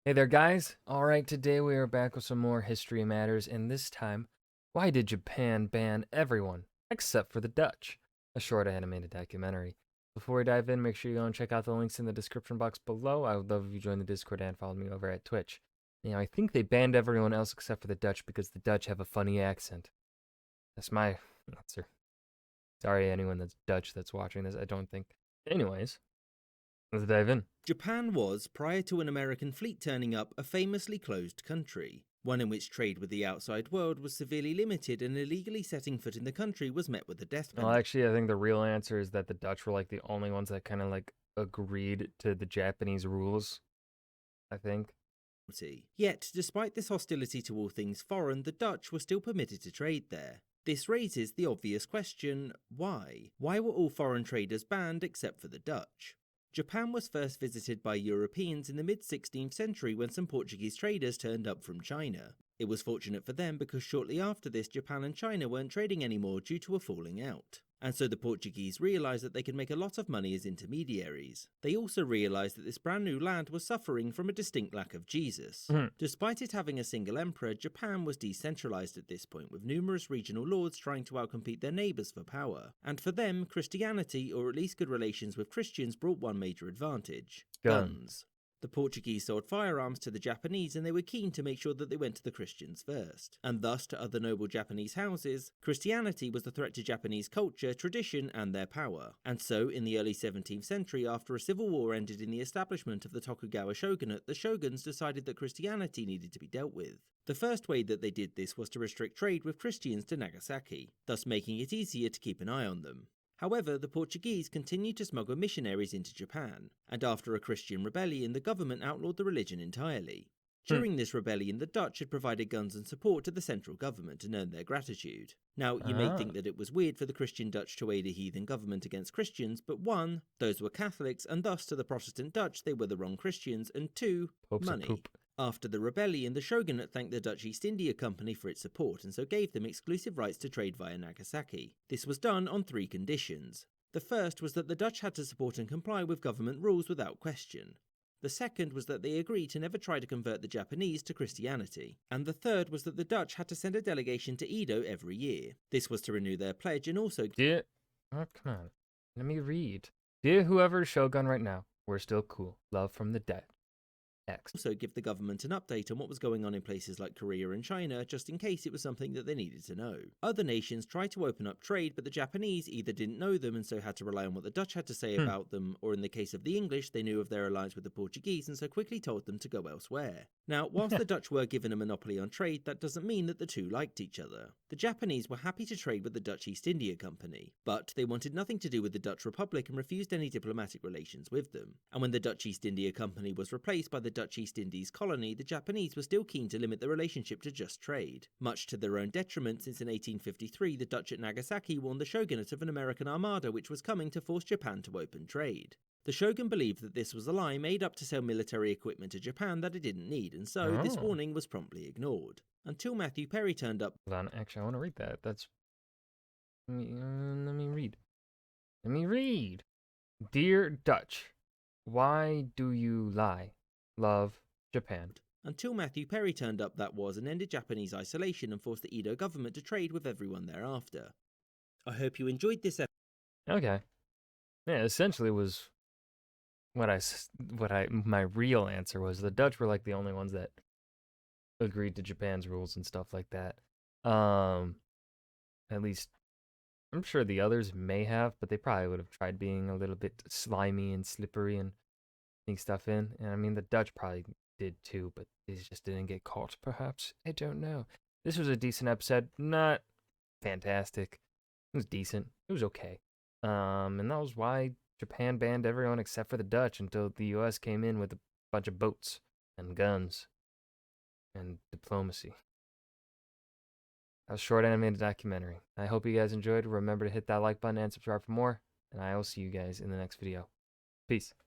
Hey there, guys. All right, today we are back with some more history matters, and this time, why did Japan ban everyone except for the Dutch? A short animated documentary. Before we dive in, make sure you go and check out the links in the description box below. I would love if you join the Discord and follow me over at Twitch. Now, I think they banned everyone else except for the Dutch because the Dutch have a funny accent. That's my answer. Sorry, anyone that's Dutch that's watching this, I don't think. Anyways, let's dive in. Japan was, prior to an American fleet turning up, a famously closed country, one in which trade with the outside world was severely limited, and illegally setting foot in the country was met with the death Well, penalty. actually, I think the real answer is that the Dutch were like the only ones that kind of like agreed to the Japanese rules, I think. Yet, despite this hostility to all things foreign, the Dutch were still permitted to trade there. This raises the obvious question, why? Why were all foreign traders banned except for the Dutch? Japan was first visited by Europeans in the mid-16th century when some Portuguese traders turned up from China. It was fortunate for them because shortly after this, Japan and China weren't trading anymore due to a falling out. And so the Portuguese realised that they could make a lot of money as intermediaries. They also realised that this brand new land was suffering from a distinct lack of Jesus. Despite it having a single emperor, Japan was decentralised at this point, with numerous regional lords trying to outcompete their neighbours for power. And for them, Christianity, or at least good relations with Christians, brought one major advantage: Gun. guns. The Portuguese sold firearms to the Japanese, and they were keen to make sure that they went to the Christians first. And thus, to other noble Japanese houses, Christianity was the threat to Japanese culture, tradition, and their power. And so, in the early 17th century, after a civil war ended in the establishment of the Tokugawa shogunate, the shoguns decided that Christianity needed to be dealt with. The first way that they did this was to restrict trade with Christians to Nagasaki, thus making it easier to keep an eye on them. However, the Portuguese continued to smuggle missionaries into Japan, and after a Christian rebellion, the government outlawed the religion entirely. During this rebellion, the Dutch had provided guns and support to the central government and earned their gratitude. Now, you may Ah, think that it was weird for the Christian Dutch to aid a heathen government against Christians, but one, those were Catholics, and thus to the Protestant Dutch they were the wrong Christians, and two, Pope's a money. poop. After the rebellion, the shogunate thanked the Dutch East India Company for its support and so gave them exclusive rights to trade via Nagasaki. This was done on 3 conditions. The first was that the Dutch had to support and comply with government rules without question. The second was that they agreed to never try to convert the Japanese to Christianity. And the third was that the Dutch had to send a delegation to Edo every year. This was to renew their pledge and also Dear, oh, come on. Let me read. Dear whoever's Shogun right now, we're still cool. Love from the dead. X. also give the government an update on what was going on in places like Korea and China, just in case it was something that they needed to know. Other nations tried to open up trade, but the Japanese either didn't know them and so had to rely on what the Dutch had to say about them, or in the case of the English, they knew of their alliance with the Portuguese and so quickly told them to go elsewhere. Now, whilst the Dutch were given a monopoly on trade, that doesn't mean that the two liked each other. The Japanese were happy to trade with the Dutch East India Company, but they wanted nothing to do with the Dutch Republic and refused any diplomatic relations with them. And when the Dutch East India Company was replaced by the Dutch East Indies Colony, the Japanese were still keen to limit the relationship to just trade, much to their own detriment, since in 1853 the Dutch at Nagasaki warned the shogunate of an American armada which was coming to force Japan to open trade. The shogun believed that this was a lie made up to sell military equipment to Japan that it didn't need, and so this Oh. warning was promptly ignored. Until Matthew Perry turned up. Hold on. Actually, I want to read that. That's. Let me read. Let me read. Dear Dutch, why do you lie? Love, Japan. Until Matthew Perry turned up, that was, and ended Japanese isolation and forced the Edo government to trade with everyone thereafter. I hope you enjoyed this episode. Okay. Yeah, essentially was my real answer was the Dutch were like the only ones that agreed to Japan's rules and stuff like that. At least I'm sure the others may have, but they probably would have tried being a little bit slimy and slippery and sneak stuff in. And I mean, the Dutch probably did too, but they just didn't get caught, perhaps. I don't know. This was a decent episode. Not fantastic. It was decent. It was okay. And that was why Japan banned everyone except for the Dutch until the US came in with a bunch of boats and guns and diplomacy. That was a short animated documentary. I hope you guys enjoyed. Remember to hit that like button and subscribe for more. And I will see you guys in the next video. Peace.